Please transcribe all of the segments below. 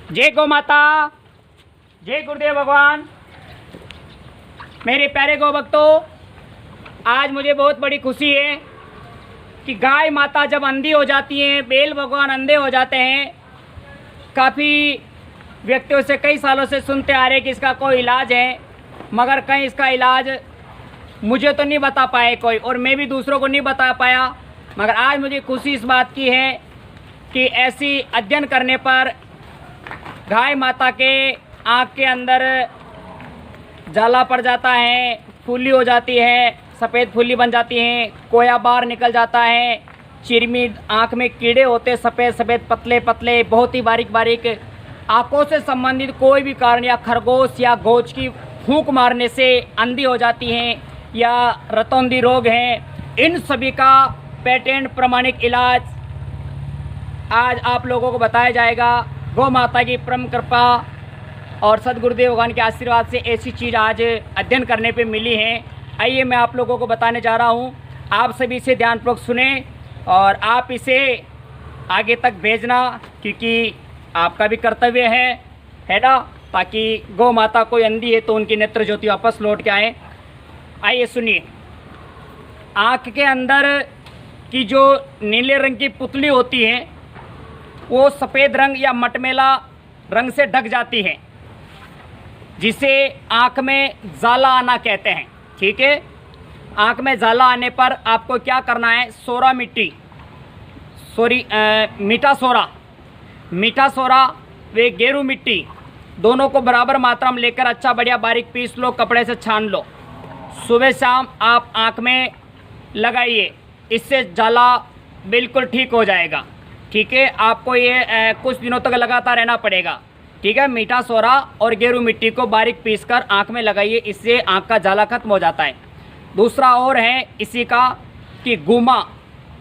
जय गौ माता, जय गुरुदेव भगवान। मेरे प्यारे गौ भक्तों, आज मुझे बहुत बड़ी खुशी है कि गाय माता जब अंधी हो जाती हैं, बैल भगवान अंधे हो जाते हैं। काफ़ी व्यक्तियों से कई सालों से सुनते आ रहे कि इसका कोई इलाज है, मगर कहीं इसका इलाज मुझे तो नहीं बता पाए कोई, और मैं भी दूसरों को नहीं बता पाया। मगर आज मुझे खुशी इस बात की है कि ऐसी अध्ययन करने पर गाय माता के आँख के अंदर जाला पड़ जाता है, फुल्ली हो जाती है, सफ़ेद फुल्ली बन जाती हैं, कोया बाहर निकल जाता है, चिरमी आँख में कीड़े होते सफ़ेद सफ़ेद पतले पतले, बहुत ही बारीक बारीक। आँखों से संबंधित कोई भी कारण या खरगोश या गोच की फूंक मारने से अंधी हो जाती हैं या रतौंधी रोग हैं, इन सभी का पेटेंट प्रमाणित इलाज आज आप लोगों को बताया जाएगा। गौ माता की परम कृपा और सदगुरुदेव भगवान के आशीर्वाद से ऐसी चीज़ आज अध्ययन करने पे मिली है। आइए मैं आप लोगों को बताने जा रहा हूँ। आप सभी इसे ध्यानपूर्वक सुने और आप इसे आगे तक भेजना, क्योंकि आपका भी कर्तव्य है ना, ताकि गौ माता कोई अंधी है तो उनकी नेत्र ज्योति वापस लौट के आए। आइए सुनिए। आँख के अंदर की जो नीले रंग की पुतली होती है वो सफ़ेद रंग या मटमैला रंग से ढक जाती है, जिसे आँख में जाला आना कहते हैं। ठीक है, आँख में जाला आने पर आपको क्या करना है, मीठा सोरा वे गेरू मिट्टी दोनों को बराबर मात्रा में लेकर अच्छा बढ़िया बारीक पीस लो, कपड़े से छान लो, सुबह शाम आप आँख में लगाइए। इससे जाला बिल्कुल ठीक हो जाएगा। ठीक है, आपको ये कुछ दिनों तक लगातार रहना पड़ेगा। ठीक है, मीठा सोरा और गेरू मिट्टी को बारीक पीसकर आँख में लगाइए, इससे आँख का जाला खत्म हो जाता है। दूसरा और है इसी का कि गुमा,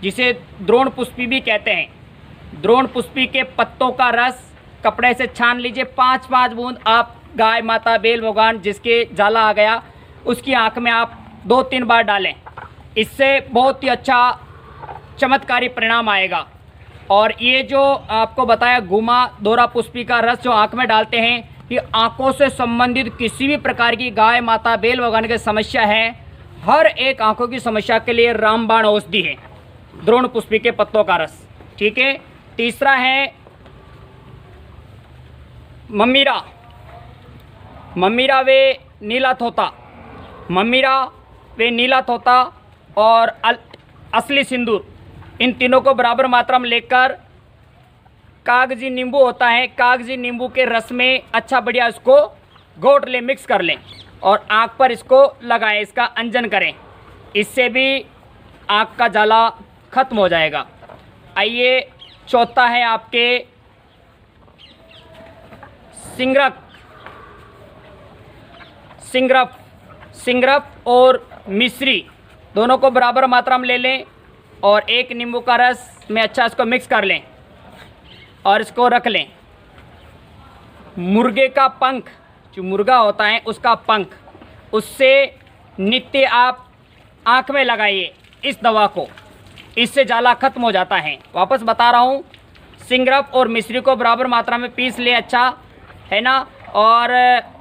जिसे द्रोण पुष्पी भी कहते हैं, द्रोण पुष्पी के पत्तों का रस कपड़े से छान लीजिए, 5-5 बूंद आप गाय माता बैल भगवान जिसके जाला आ गया उसकी आँख में आप 2-3 बार डालें। इससे बहुत ही अच्छा चमत्कारी परिणाम आएगा। और ये जो आपको बताया गुमा दोरा पुष्पी का रस जो आँख में डालते हैं, ये आँखों से संबंधित किसी भी प्रकार की गाय माता बैल भगवान की समस्या है, हर एक आँखों की समस्या के लिए रामबाण औषधि है द्रोण पुष्पी के पत्तों का रस। ठीक है, तीसरा है मम्मीरा वे नीला तोता और असली सिंदूर, इन तीनों को बराबर मात्रा में लेकर कागजी नींबू होता है, कागजी नींबू के रस में अच्छा बढ़िया इसको घोट लें, मिक्स कर लें और आँख पर इसको लगाएं, इसका अंजन करें। इससे भी आँख का जाला खत्म हो जाएगा। आइए चौथा है आपके सिंगरफ और मिश्री दोनों को बराबर मात्रा में ले लें और एक नींबू का रस में अच्छा इसको मिक्स कर लें और इसको रख लें। मुर्गे का पंख, जो मुर्गा होता है उसका पंख, उससे नित्य आप आँख में लगाइए इस दवा को, इससे जाला खत्म हो जाता है। वापस बता रहा हूँ, सिंगरफ और मिश्री को बराबर मात्रा में पीस लें, अच्छा है ना, और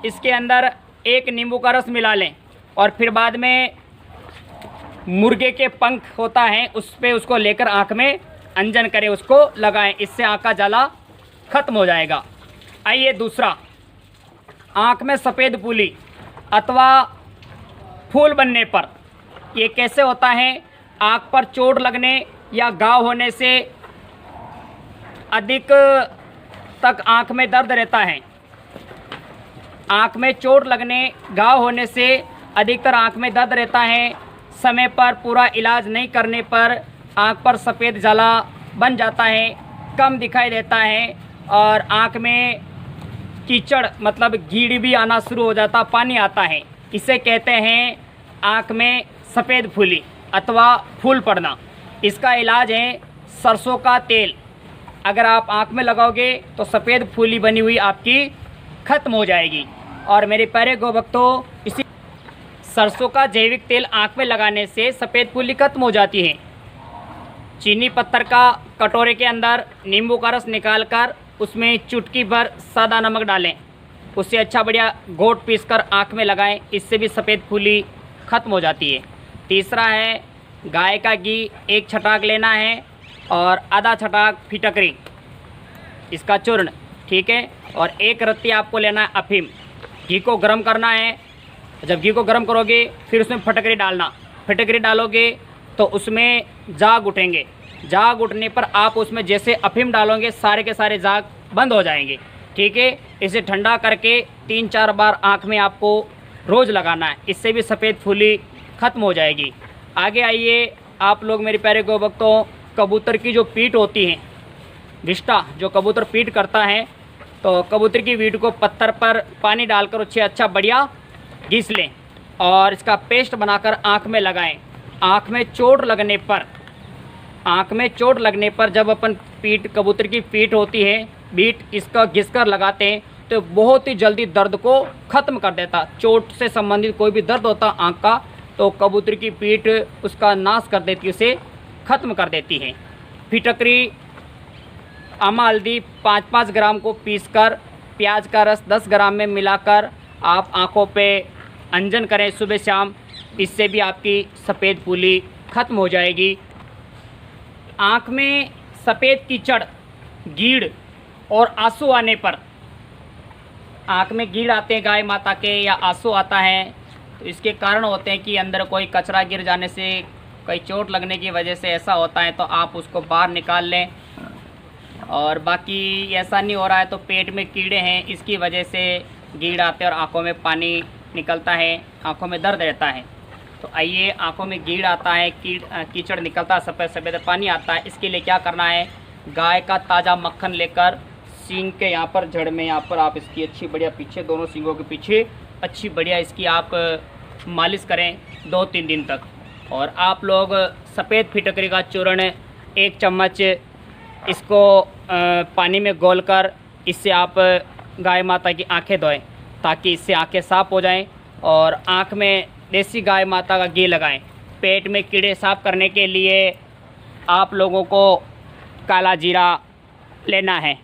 इसके अंदर एक नींबू का रस मिला लें और फिर बाद में मुर्गे के पंख होता है उस पे उसको लेकर आँख में अंजन करें, उसको लगाएं, इससे आँख का जाला खत्म हो जाएगा। आइए दूसरा, आँख में सफ़ेद फुल्ली अथवा फूल बनने पर, ये कैसे होता है, आँख पर चोट लगने या घाव होने से अधिक तक आँख में दर्द रहता है। आँख में चोट लगने घाव होने से अधिकतर आँख में दर्द रहता है। समय पर पूरा इलाज नहीं करने पर आँख पर सफ़ेद जाला बन जाता है, कम दिखाई देता है और आँख में कीचड़ मतलब गीड़ भी आना शुरू हो जाता, पानी आता है। इसे कहते हैं आँख में सफ़ेद फुल्ली अथवा फूल पड़ना। इसका इलाज है सरसों का तेल। अगर आप आँख में लगाओगे तो सफ़ेद फुल्ली बनी हुई आपकी खत्म हो जाएगी। और मेरे प्यारे गौ भक्तों, इसी सरसों का जैविक तेल आँख में लगाने से सफ़ेद फुल्ली खत्म हो जाती है। चीनी पत्थर का कटोरे के अंदर नींबू का रस निकालकर उसमें चुटकी भर सादा नमक डालें। उससे अच्छा बढ़िया गोट पीसकर आँख में लगाएं, इससे भी सफ़ेद फुली ख़त्म हो जाती है। तीसरा है गाय का घी 1 छटाक लेना है और आधा छटाक फिटकरी, इसका चूर्ण, ठीक है। और 1 रत्ती आपको लेना है अफीम। घी को गर्म करना है। जब घी को गर्म करोगे फिर उसमें फटकरी डालना। फटकरी डालोगे तो उसमें जाग उठेंगे। जाग उठने पर आप उसमें जैसे अफीम डालोगे सारे के सारे जाग बंद हो जाएंगे, ठीक है। इसे ठंडा करके 3-4 बार आँख में आपको रोज़ लगाना है, इससे भी सफ़ेद फुली ख़त्म हो जाएगी। आगे आइए आप लोग मेरे प्यारे गौ भक्तों, कबूतर की जो पीठ होती है, विष्टा जो कबूतर पीठ करता है, तो कबूतर की पीठ को पत्थर पर पानी डालकर उसे अच्छा बढ़िया घिस लें और इसका पेस्ट बनाकर आँख में लगाएं। आँख में चोट लगने पर जब अपन पीठ, कबूतर की पीठ होती है, बीट इसका घिसकर लगाते हैं तो बहुत ही जल्दी दर्द को ख़त्म कर देता। चोट से संबंधित कोई भी दर्द होता आँख का तो कबूतर की पीठ उसका नाश कर देती, उसे ख़त्म कर देती है। फिटकरी, आमा हल्दी 5-5 ग्राम को पीसकर प्याज का रस 10 ग्राम में मिलाकर आप आँखों पे अंजन करें सुबह शाम, इससे भी आपकी सफ़ेद फुली ख़त्म हो जाएगी। आँख में सफ़ेद कीचड़, गीड़ और आंसू आने पर, आँख में गीड़ आते हैं गाय माता के या आंसू आता है तो इसके कारण होते हैं कि अंदर कोई कचरा गिर जाने से, कोई चोट लगने की वजह से ऐसा होता है, तो आप उसको बाहर निकाल लें। और बाकी ऐसा नहीं हो रहा है तो पेट में कीड़े हैं, इसकी वजह से गीड़ आते हैं और आँखों में पानी निकलता है, आँखों में दर्द रहता है। तो आइए, आँखों में गीड़ आता है, कीचड़ निकलता है, सफ़ेद सफ़ेद पानी आता है, इसके लिए क्या करना है, गाय का ताज़ा मक्खन लेकर सींग के यहाँ पर, जड़ में यहाँ पर आप इसकी अच्छी बढ़िया पीछे, दोनों सींगों के पीछे अच्छी बढ़िया इसकी आप मालिश करें 2-3 दिन तक। और आप लोग सफ़ेद फिटकरी का चूर्ण 1 चम्मच इसको पानी में घोलकर इससे आप गाय माता की आंखें धोएं ताकि इससे आंखें साफ़ हो जाएं। और आँख में देसी गाय माता का घी लगाएं। पेट में कीड़े साफ़ करने के लिए आप लोगों को काला जीरा लेना है।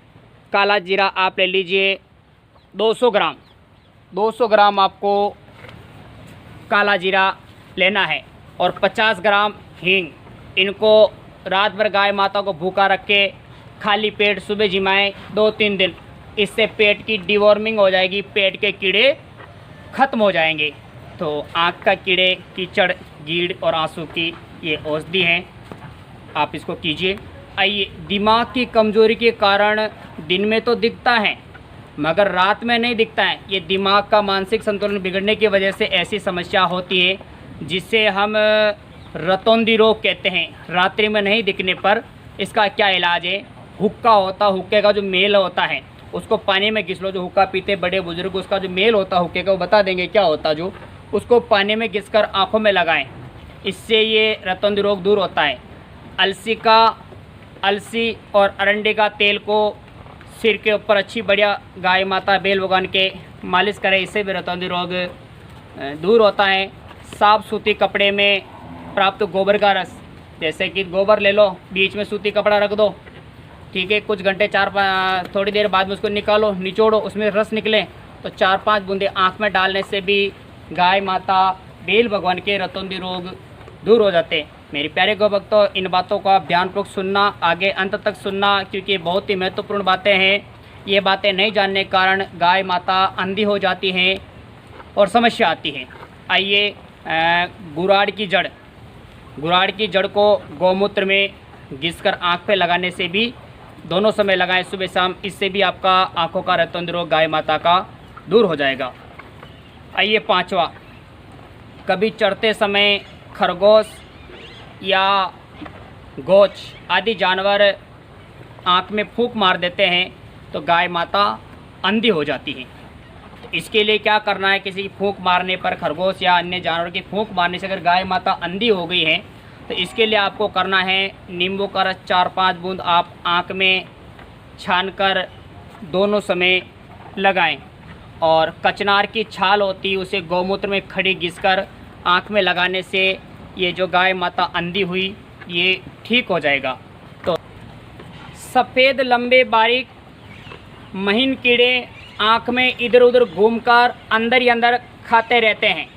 काला जीरा आप ले लीजिए 200 ग्राम आपको काला जीरा लेना है और 50 ग्राम हींग। इनको रात भर गाय माता को भूखा रख के खाली पेट सुबह जिमाएं 2-3 दिन, इससे पेट की डिवॉर्मिंग हो जाएगी, पेट के कीड़े ख़त्म हो जाएंगे। तो आँख का कीड़े, कीचड़, गीड़ और आंसू की ये औषधि हैं, आप इसको कीजिए। आइए, दिमाग की कमज़ोरी के कारण दिन में तो दिखता है मगर रात में नहीं दिखता है। ये दिमाग का मानसिक संतुलन बिगड़ने की वजह से ऐसी समस्या होती है जिसे हम रतौंधी रोग कहते हैं। रात्रि में नहीं दिखने पर इसका क्या इलाज है, हुक्का होता, हुक्के का जो मेल होता है उसको पानी में घिस लो। जो हुक्का पीते बड़े बुजुर्ग, उसका जो मेल होता है हुक्के का, वो बता देंगे क्या होता, जो उसको पानी में घिसकर आँखों में लगाएं, इससे ये रतौंधी रोग दूर होता है। अलसी और अरंडी का तेल को सिर के ऊपर अच्छी बढ़िया गाय माता बेल भगवान के मालिश करें, इससे भी रतौंधी रोग दूर होता है। साफ सूती कपड़े में प्राप्त गोबर का रस, जैसे कि गोबर ले लो, बीच में सूती कपड़ा रख दो, ठीक है, कुछ घंटे थोड़ी देर बाद में उसको निकालो, निचोड़ो, उसमें रस निकले तो 4-5 बूंदे आँख में डालने से भी गाय माता बेल भगवान के रतौंधी रोग दूर हो जाते हैं। मेरे प्यारे गौ भक्तों, इन बातों को आप ध्यानपूर्वक सुनना, आगे अंत तक सुनना, क्योंकि बहुत ही महत्वपूर्ण बातें हैं। ये बातें नहीं जानने के कारण गाय माता अंधी हो जाती हैं और समस्या आती है। आइए, गुराड़ की जड़ को गौमूत्र में घिसकर आँख पे लगाने से भी, दोनों समय लगाएं सुबह शाम, इससे भी आपका आँखों का रतौंधी रोग गाय माता का दूर हो जाएगा। आइए, 5वां, कभी चढ़ते समय खरगोश या गोच आदि जानवर आँख में फूंक मार देते हैं तो गाय माता अंधी हो जाती है। तो इसके लिए क्या करना है, किसी की फूंक मारने पर, खरगोश या अन्य जानवर की फूंक मारने से अगर गाय माता अंधी हो गई है तो इसके लिए आपको करना है, नींबू का रस 4-5 बूंद आप आँख में छानकर दोनों समय लगाएं। और कचनार की छाल होती है उसे गौमूत्र में खड़ी घिसकर आँख में लगाने से ये जो गाय माता अंधी हुई ये ठीक हो जाएगा। तो सफ़ेद लंबे बारीक महीन कीड़े आँख में इधर उधर घूमकर अंदर ही अंदर खाते रहते हैं,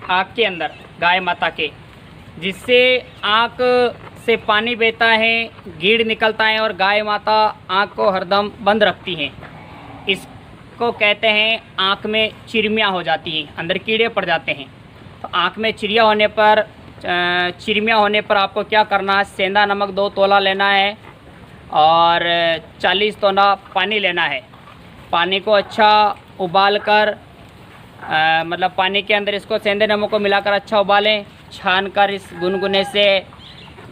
आँख के अंदर गाय माता के, जिससे आँख से पानी बहता है, कीड़ निकलता है और गाय माता आँख को हरदम बंद रखती हैं। इसको कहते हैं आँख में चिरमिया हो जाती हैं, अंदर कीड़े पड़ जाते हैं। तो आँख में चिरमिया होने पर आपको क्या करना है, सेंधा नमक 2 तोला लेना है और 40 तोला पानी लेना है। पानी को अच्छा उबाल कर मतलब पानी के अंदर इसको सेंधे नमक को मिलाकर अच्छा उबालें, छान कर इस गुनगुने से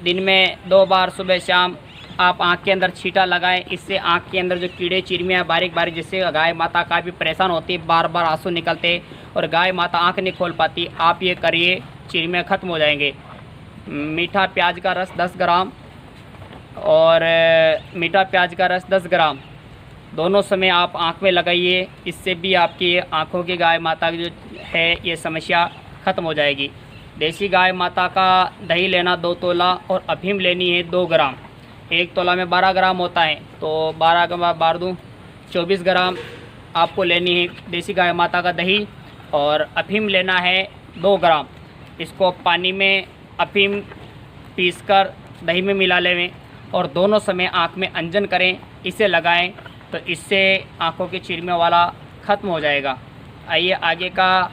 दिन में 2 बार सुबह शाम आप आँख के अंदर छींटा लगाएं। इससे आँख के अंदर जो कीड़े चिरमिया बारीक बारीक, जिससे गाय माता काफ़ी परेशान होती है, बार बार आंसू निकलते और गाय माता आँख नहीं खोल पाती, आप ये करिए, चिरमिया ख़त्म हो जाएंगे। मीठा प्याज का रस 10 ग्राम और मीठा प्याज का रस 10 ग्राम दोनों समय आप आँख में लगाइए। इससे भी आपकी आँखों की गाय माता की जो है ये समस्या ख़त्म हो जाएगी। देसी गाय माता का दही लेना 2 तोला और अफीम लेनी है 2 ग्राम। 1 तोला में 12 ग्राम होता है, तो 12 का 12 दूँ 24 ग्राम आपको लेनी है देसी गाय माता का दही, और अफीम लेना है 2 ग्राम। इसको पानी में अफीम पीसकर दही में मिला लें और दोनों समय आँख में अंजन करें, इसे लगाएं, तो इससे आँखों के चिरमिया वाला ख़त्म हो जाएगा। आइए आगे का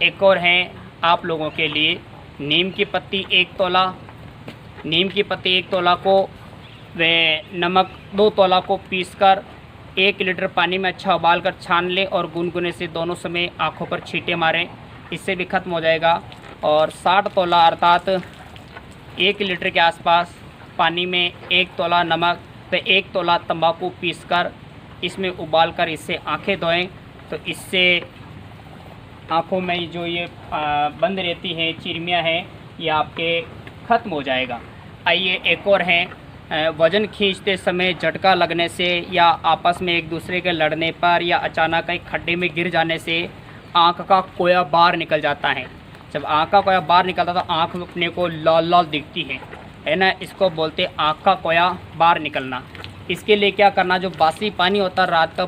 एक और है आप लोगों के लिए। नीम की पत्ती 1 तोला, नीम की पत्ती 1 तोला को वे नमक 2 तोला को पीसकर 1 लीटर पानी में अच्छा उबाल कर छान लें और गुनगुने से दोनों समय आँखों पर छींटे मारें, इससे भी ख़त्म हो जाएगा। और 60 तोला अर्थात 1 लीटर के आसपास पानी में 1 तोला नमक व 1 तोला तंबाकू पीसकर इसमें उबाल कर इससे आँखें धोएं, तो इससे आँखों में जो ये बंद रहती है चिरमिया है ये आपके ख़त्म हो जाएगा। आइए एक और है, वज़न खींचते समय झटका लगने से या आपस में एक दूसरे के लड़ने पर या अचानक कहीं खड्डे में गिर जाने से आँख का कोया बाहर निकल जाता है। जब आँख का कोया बाहर निकलता तो आँख अपने को लाल लाल दिखती है ना, इसको बोलते आँख का कोया बाहर निकलना। इसके लिए क्या करना, जो बासी पानी होता है रात का